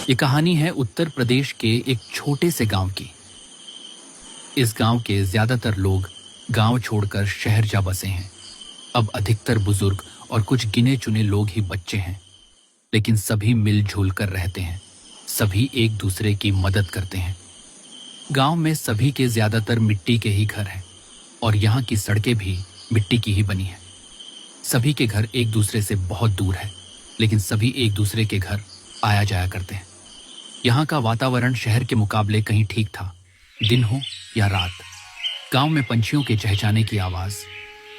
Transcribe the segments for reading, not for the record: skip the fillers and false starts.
ये कहानी है उत्तर प्रदेश के एक छोटे से गांव की। इस गांव के ज्यादातर लोग गांव छोड़कर शहर जा बसे हैं। अब अधिकतर बुजुर्ग और कुछ गिने चुने लोग ही बच्चे हैं, लेकिन सभी मिलजुल कर रहते हैं। सभी एक दूसरे की मदद करते हैं। गांव में सभी के ज्यादातर मिट्टी के ही घर हैं और यहाँ की सड़कें भी मिट्टी की ही बनी हैं। सभी के घर एक दूसरे से बहुत दूर है, लेकिन सभी एक दूसरे के घर आया जाया करते हैं। यहाँ का वातावरण शहर के मुकाबले कहीं ठीक था, दिन हो या रात। गांव में पंछियों के चहचहाने की आवाज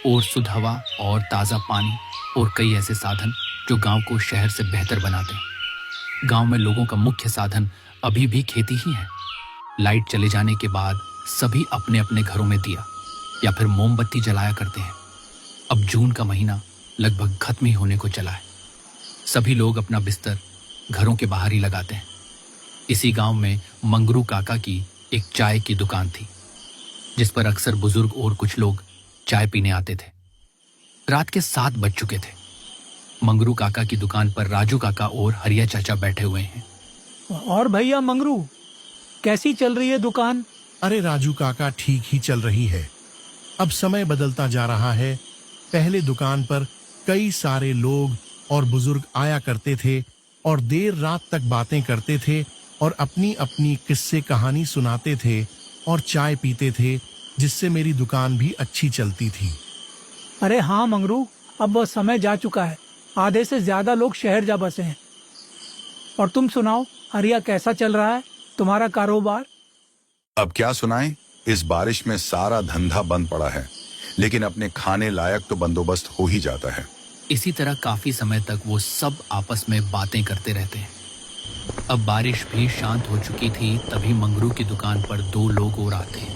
और शुद्ध हवा और ताज़ा पानी और कई ऐसे साधन जो गांव को शहर से बेहतर बनाते हैं। गांव में लोगों का मुख्य साधन अभी भी खेती ही है। लाइट चले जाने के बाद सभी अपने अपने घरों में दिया या फिर मोमबत्ती जलाया करते हैं। अब जून का महीना लगभग खत्म ही होने को चला है। सभी लोग अपना बिस्तर घरों के बाहर ही लगाते हैं। इसी गांव में मंगरू काका की एक चाय की दुकान थी, जिस पर अक्सर बुजुर्ग और कुछ लोग चाय पीने आते थे। रात के 7 बज चुके थे। मंगरू काका की दुकान पर राजू काका और हरिया चाचा बैठे हुए हैं। और भैया मंगरू, कैसी चल रही है दुकान? अरे राजू काका, ठीक ही चल रही है। अब समय बदलता जा रहा है। पहले दुकान पर कई सारे लोग और बुजुर्ग आया करते थे और देर रात तक बातें करते थे और अपनी अपनी किस्से कहानी सुनाते थे और चाय पीते थे, जिससे मेरी दुकान भी अच्छी चलती थी। अरे हाँ मंगरू, अब वह समय जा चुका है। आधे से ज्यादा लोग शहर जा बसे हैं। और तुम सुनाओ हरिया, कैसा चल रहा है तुम्हारा कारोबार? अब क्या सुनाएं? इस बारिश में सारा धंधा बंद पड़ा है, लेकिन अपने खाने लायक तो बंदोबस्त हो ही जाता है। इसी तरह काफी समय तक वो सब आपस में बातें करते रहते हैं। अब बारिश भी शांत हो चुकी थी, तभी मंगरू की दुकान पर 2 लोग और आते हैं।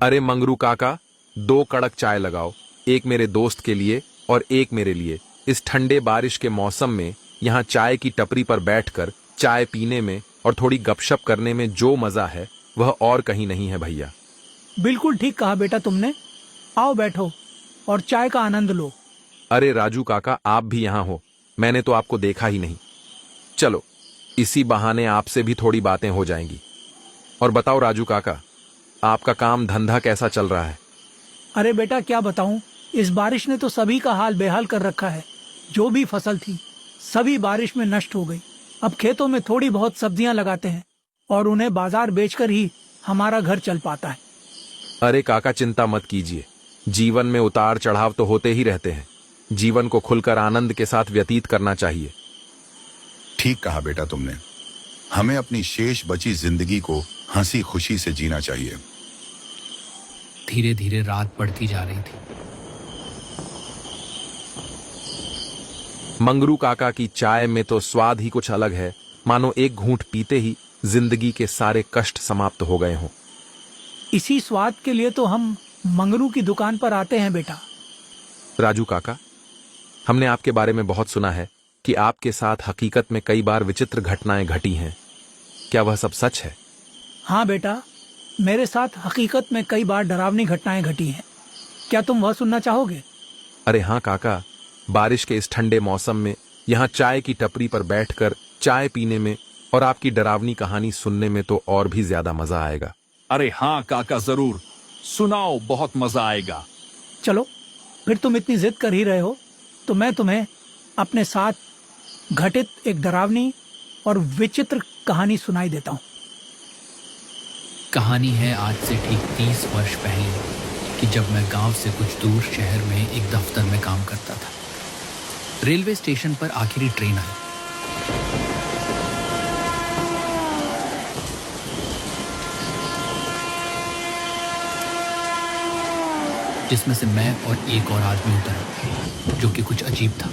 अरे मंगरू काका, 2 कड़क चाय लगाओ, एक मेरे दोस्त के लिए और एक मेरे लिए। इस ठंडे बारिश के मौसम में यहाँ चाय की टपरी पर बैठकर चाय पीने में और थोड़ी गपशप करने में जो मजा है वह और कहीं नहीं है भैया। बिल्कुल ठीक कहा बेटा तुमने। आओ बैठो और चाय का आनंद लो। अरे राजू काका, आप भी यहाँ हो, मैंने तो आपको देखा ही नहीं। चलो, इसी बहाने आपसे भी थोड़ी बातें हो जाएंगी। और बताओ राजू काका, आपका काम धंधा कैसा चल रहा है? अरे बेटा क्या बताऊं, इस बारिश ने तो सभी का हाल बेहाल कर रखा है। जो भी फसल थी सभी बारिश में नष्ट हो गई। अब खेतों में थोड़ी बहुत सब्जियां लगाते हैं और उन्हें बाजार बेचकर ही हमारा घर चल पाता है। अरे काका, चिंता मत कीजिए। जीवन में उतार चढ़ाव तो होते ही रहते हैं। जीवन को खुलकर आनंद के साथ व्यतीत करना चाहिए। ठीक कहा बेटा तुमने। हमें अपनी शेष बची जिंदगी को हंसी खुशी से जीना चाहिए। धीरे धीरे रात बढ़ती जा रही थी। मंगरू काका की चाय में तो स्वाद ही कुछ अलग है, मानो एक घूंट पीते ही जिंदगी के सारे कष्ट समाप्त हो गए हों। इसी स्वाद के लिए तो हम मंगरू की दुकान पर आते हैं बेटा। राजू काका, हमने आपके बारे में बहुत सुना है कि आपके साथ हकीकत में कई बार विचित्र घटनाएं घटी हैं। क्या वह सब सच है? हाँ बेटा, मेरे साथ हकीकत में कई बार डरावनी घटनाएं घटी हैं। क्या तुम वह सुनना चाहोगे? अरे हाँ काका, बारिश के इस ठंडे मौसम में यहाँ चाय की टपरी पर बैठकर चाय पीने में और आपकी डरावनी कहानी सुनने में तो और भी ज्यादा मजा आएगा। अरे हाँ काका, जरूर सुनाओ, बहुत मजा आएगा। चलो फिर, तुम इतनी जिद कर ही रहे हो तो मैं तुम्हें अपने साथ घटित एक डरावनी और विचित्र कहानी सुनाई देता हूँ। कहानी है आज से ठीक 30 वर्ष पहले कि जब मैं गांव से कुछ दूर शहर में एक दफ्तर में काम करता था। रेलवे स्टेशन पर आखिरी ट्रेन आई। जिसमें से मैं और एक और आदमी उतरा, जो कि कुछ अजीब था।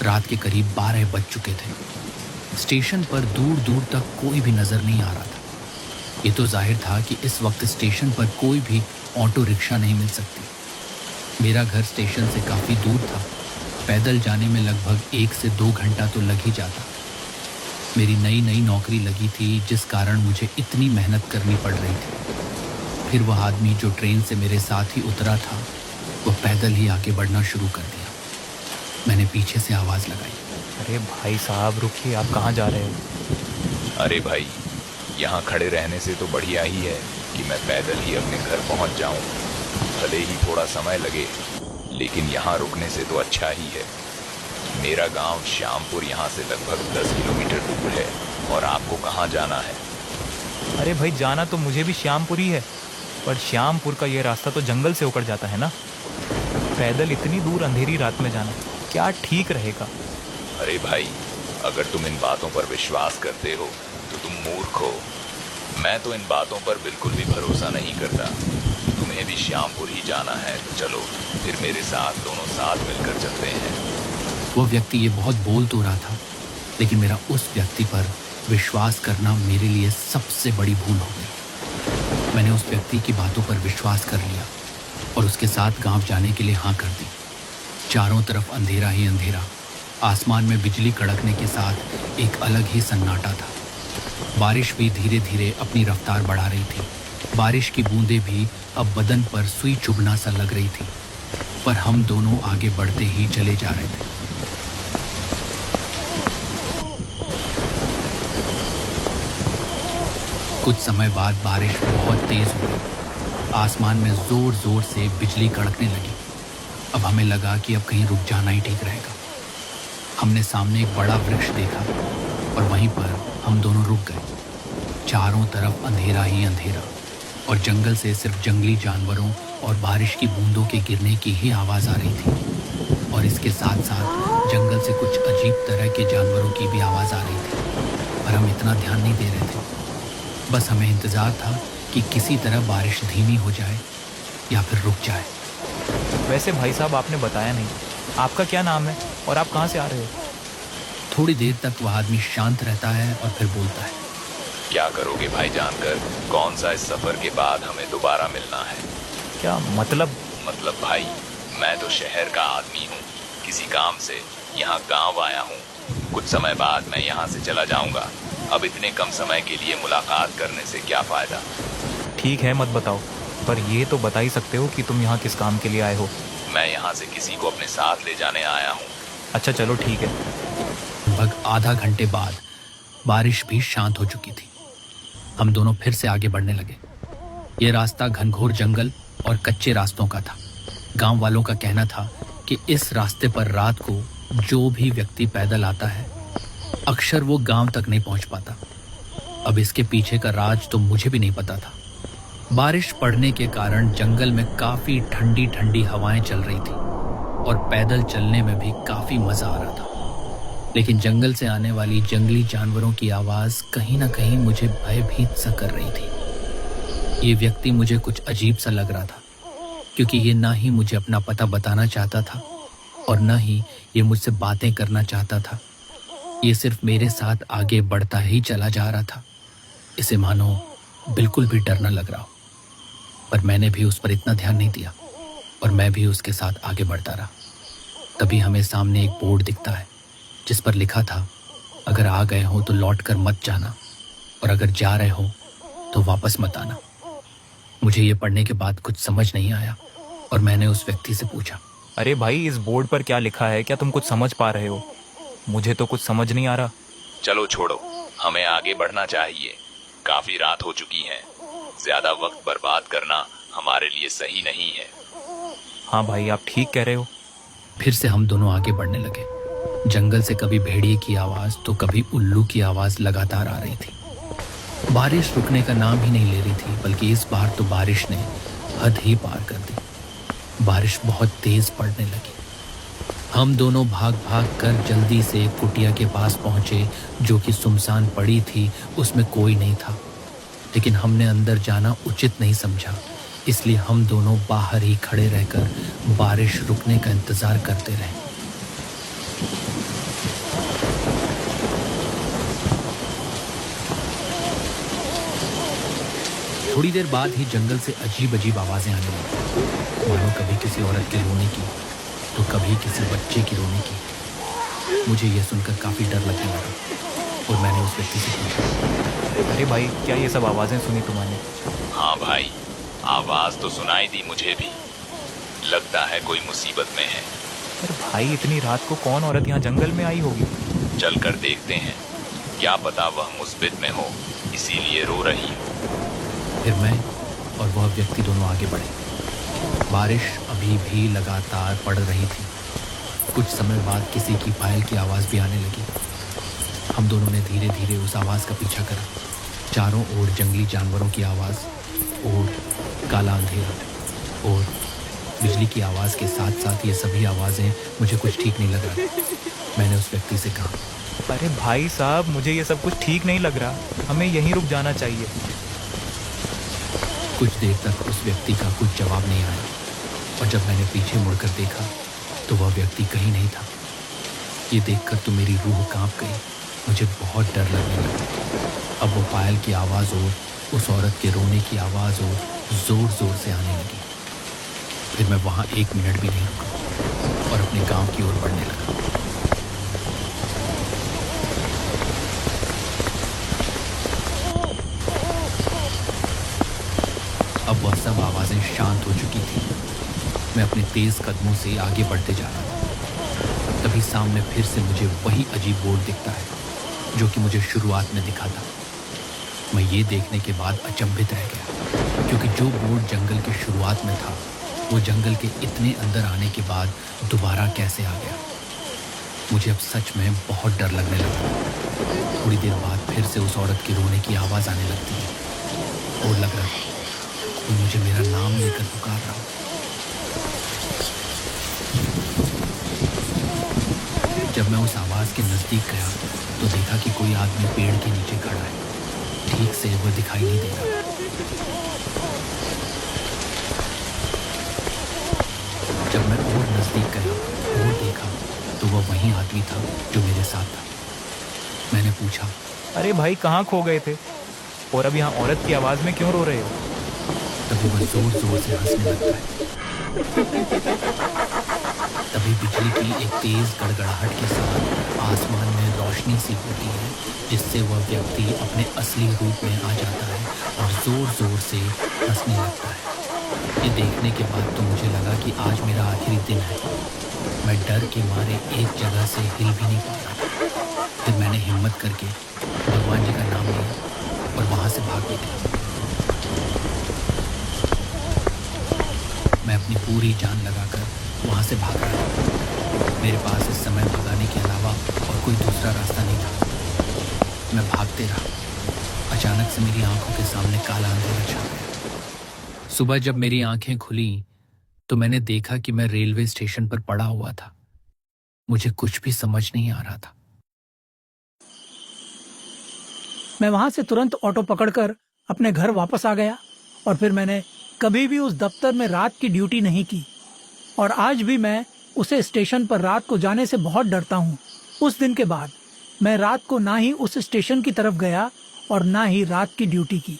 रात के करीब 12 बज चुके थे। स्टेशन पर दूर दूर तक कोई भी नजर नहीं आ रहा था। ये तो जाहिर था कि इस वक्त स्टेशन पर कोई भी ऑटो रिक्शा नहीं मिल सकती। मेरा घर स्टेशन से काफ़ी दूर था। पैदल जाने में लगभग 1 से 2 घंटा तो लग ही जाता। मेरी नई नई नौकरी लगी थी, जिस कारण मुझे इतनी मेहनत करनी पड़ रही थी। फिर वह आदमी जो ट्रेन से मेरे साथ ही उतरा था, वो पैदल ही आगे बढ़ना शुरू कर दिया। मैंने पीछे से आवाज लगाई, अरे भाई साहब रुकिए, आप कहाँ जा रहे हो? अरे भाई, यहाँ खड़े रहने से तो बढ़िया ही है कि मैं पैदल ही अपने घर पहुँच जाऊँ। भले ही थोड़ा समय लगे, लेकिन यहाँ रुकने से तो अच्छा ही है। मेरा गांव श्यामपुर यहाँ से लगभग 10 किलोमीटर दूर है। और आपको कहाँ जाना है? अरे भाई, जाना तो मुझे भी श्यामपुर ही है, पर श्यामपुर का ये रास्ता तो जंगल से होकर जाता है ना। पैदल इतनी दूर अंधेरी रात में जाना क्या ठीक रहेगा? अरे भाई, अगर तुम इन बातों पर विश्वास करते हो तो तुम मूर्ख हो। मैं तो इन बातों पर बिल्कुल भी भरोसा नहीं करता। तुम्हें भी श्यामपुर ही जाना है तो चलो, फिर मेरे साथ दोनों साथ मिलकर चलते हैं। वो व्यक्ति ये बहुत बोल तो रहा था, लेकिन मेरा उस व्यक्ति पर विश्वास करना मेरे लिए सबसे बड़ी भूल हो गई। मैंने उस व्यक्ति की बातों पर विश्वास कर लिया और उसके साथ गांव जाने के लिए हाँ कर दी। चारों तरफ अंधेरा ही अंधेरा, आसमान में बिजली कड़कने के साथ एक अलग ही सन्नाटा था। बारिश भी धीरे धीरे अपनी रफ्तार बढ़ा रही थी। बारिश की बूंदें भी अब बदन पर सुई चुभना सा लग रही थी, पर हम दोनों आगे बढ़ते ही चले जा रहे थे। कुछ समय बाद बारिश बहुत तेज हो गई। आसमान में जोर जोर से बिजली कड़कने लगी। अब हमें लगा कि अब कहीं रुक जाना ही ठीक रहेगा। हमने सामने एक बड़ा वृक्ष देखा और वहीं पर हम दोनों रुक गए। चारों तरफ अंधेरा ही अंधेरा और जंगल से सिर्फ जंगली जानवरों और बारिश की बूंदों के गिरने की ही आवाज़ आ रही थी। और इसके साथ साथ जंगल से कुछ अजीब तरह के जानवरों की भी आवाज़ आ रही थी, पर हम इतना ध्यान नहीं दे रहे थे। बस हमें इंतज़ार था कि किसी तरह बारिश धीमी हो जाए या फिर रुक जाए। वैसे भाई साहब, आपने बताया नहीं, आपका क्या नाम है और आप कहाँ से आ रहे हो? थोड़ी देर तक वह आदमी शांत रहता है और फिर बोलता है, क्या करोगे भाई जानकर? कौन सा इस सफर के बाद हमें दोबारा मिलना है? क्या मतलब? मतलब भाई, मैं तो शहर का आदमी हूँ, किसी काम से यहाँ गांव आया हूँ। कुछ समय बाद मैं यहाँ से चला जाऊँगा। अब इतने कम समय के लिए मुलाकात करने से क्या फायदा? ठीक है, मत बताओ, पर ये तो बता ही सकते हो कि तुम यहाँ किस काम के लिए आए हो। मैं यहाँ से किसी को अपने साथ ले जाने आया हूँ। अच्छा चलो ठीक है। लगभग आधा घंटे बाद बारिश भी शांत हो चुकी थी। हम दोनों फिर से आगे बढ़ने लगे। ये रास्ता घनघोर जंगल और कच्चे रास्तों का था। गांव वालों का कहना था कि इस रास्ते पर रात को जो भी व्यक्ति पैदल आता है, अक्सर वो गांव तक नहीं पहुंच पाता। अब इसके पीछे का राज तो मुझे भी नहीं पता था। बारिश पड़ने के कारण जंगल में काफी ठंडी ठंडी हवाएं चल रही थी और पैदल चलने में भी काफी मजा आ रहा था। लेकिन जंगल से आने वाली जंगली जानवरों की आवाज कहीं ना कहीं मुझे भयभीत सा कर रही थी। ये व्यक्ति मुझे कुछ अजीब सा लग रहा था, क्योंकि ये ना ही मुझे अपना पता बताना चाहता था और न ही ये मुझसे बातें करना चाहता था। ये सिर्फ मेरे साथ आगे बढ़ता ही चला जा रहा था। इसे मानो बिल्कुल भी डर न लग रहा हो। पर मैंने भी उस पर इतना ध्यान नहीं दिया और मैं भी उसके साथ आगे बढ़ता रहा। तभी हमें सामने एक बोर्ड दिखता है जिस पर लिखा था, अगर आ गए हो तो लौट कर मत जाना और अगर जा रहे हो तो वापस मत आना। मुझे ये पढ़ने के बाद कुछ समझ नहीं आया और मैंने उस व्यक्ति से पूछा, अरे भाई, इस बोर्ड पर क्या लिखा है? क्या तुम कुछ समझ पा रहे हो? मुझे तो कुछ समझ नहीं आ रहा। चलो छोड़ो, हमें आगे बढ़ना चाहिए। काफी रात हो चुकी है। ज्यादा वक्त बर्बाद करना हमारे लिए सही नहीं है। हाँ भाई, आप ठीक कह रहे हो। फिर से हम दोनों आगे बढ़ने लगे। जंगल से कभी भेड़िए की आवाज तो कभी उल्लू की आवाज लगातार आ रही थी। बारिश रुकने का नाम ही नहीं ले रही थी, बल्कि इस बार तो बारिश ने हद ही पार कर दी। बारिश बहुत तेज पड़ने लगी। हम दोनों भाग भाग कर जल्दी से एक कुटिया के पास पहुंचे जो कि सुनसान पड़ी थी। उसमें कोई नहीं था, लेकिन हमने अंदर जाना उचित नहीं समझा, इसलिए हम दोनों बाहर ही खड़े रहकर बारिश रुकने का इंतजार करते रहे। थोड़ी देर बाद ही जंगल से अजीब अजीब आवाजें आने लगी, मानो कभी किसी औरत के रोने की तो कभी किसी बच्चे की रोने की। मुझे यह सुनकर काफी डर लगने लगा और मैंने उस व्यक्ति से पूछा, अरे भाई, क्या ये सब आवाजें सुनी तुमने? हाँ भाई, आवाज तो सुनाई दी मुझे भी। लगता है कोई मुसीबत में है। पर भाई इतनी रात को कौन औरत यहाँ जंगल में आई होगी? चल कर देखते हैं, क्या पता वह मुसीबत में हो, इसीलिए रो रही हो। फिर मैं और वह व्यक्ति दोनों आगे बढ़े। बारिश अभी भी लगातार पड़ रही थी। कुछ समय बाद किसी की पायल की आवाज़ भी आने लगी। हम दोनों ने धीरे धीरे उस आवाज़ का पीछा करा। चारों ओर जंगली जानवरों की आवाज़ और काला अंधेरा और बिजली की आवाज़ के साथ साथ ये सभी आवाज़ें मुझे कुछ ठीक नहीं लग रहा। मैंने उस व्यक्ति से कहा, अरे भाई साहब, मुझे ये सब कुछ ठीक नहीं लग रहा, हमें यहीं रुक जाना चाहिए। कुछ देर तक उस व्यक्ति का कुछ जवाब नहीं आया और जब मैंने पीछे मुड़कर देखा तो वह व्यक्ति कहीं नहीं था। ये देखकर तो मेरी रूह कांप गई। मुझे बहुत डर लगने लगा। अब वो पायल की आवाज़ और उस औरत के रोने की आवाज़ और ज़ोर ज़ोर से आने लगी। फिर मैं वहाँ 1 मिनट भी नहीं रुका और अपने गांव की ओर बढ़ने लगा। अब वह सब आवाज़ें शांत हो चुकी थी। मैं अपने तेज़ कदमों से आगे बढ़ते जा रहा था। तभी सामने फिर से मुझे वही अजीब बोर्ड दिखता है जो कि मुझे शुरुआत में दिखा था। मैं ये देखने के बाद अचंभित रह गया, क्योंकि जो बोर्ड जंगल के शुरुआत में था वो जंगल के इतने अंदर आने के बाद दोबारा कैसे आ गया। मुझे अब सच में बहुत डर लगने लगा। थोड़ी देर बाद फिर से उस औरत के रोने की आवाज़ आने लगती है और लग रहा था कोई मुझे मेरा नाम लेकर पुकार रहा हो। जब मैं उस आवाज़ के नज़दीक गया तो देखा कि कोई आदमी पेड़ के नीचे खड़ा है। ठीक से वह दिखाई नहीं दे रहा। जब मैं और नज़दीक गया और देखा तो वह वही आदमी था जो मेरे साथ था। मैंने पूछा, अरे भाई, कहाँ खो गए थे और अब यहाँ औरत की आवाज़ में क्यों रो रहे हो? तभी वह जोर जोर से हंसने लगता है। तभी बिजली की एक तेज गड़गड़ाहट के साथ आसमान में रोशनी सी होती है, जिससे वह व्यक्ति अपने असली रूप में आ जाता है और जोर जोर से हंसने लगता है। ये देखने के बाद तो मुझे लगा कि आज मेरा आखिरी दिन है। मैं डर के मारे एक जगह से हिल भी नहीं पा रहा। फिर मैंने हिम्मत करके भगवान जी का नाम लिया और वहाँ से भाग निकला। मैं अपनी पूरी जान लगाकर वहाँ से भाग रहा था। मेरे पास इस समय भगाने के अलावा और कोई दूसरा रास्ता नहीं था। मैं भागते रहा। अचानक से मेरी आंखों के सामने काला अंधेरा छा गया। सुबह जब मेरी आंखें खुली तो मैंने देखा कि मैं रेलवे स्टेशन पर पड़ा हुआ था। मुझे कुछ भी समझ नहीं आ रहा था। मैं वहां से तुरंत ऑटो पकड़कर अपने घर वापस आ गया और फिर मैंने कभी भी उस दफ्तर में रात की ड्यूटी नहीं की और आज भी मैं उसे स्टेशन पर रात को जाने से बहुत डरता हूँ। उस दिन के बाद मैं रात को ना ही उस स्टेशन की तरफ गया और ना ही रात की ड्यूटी की।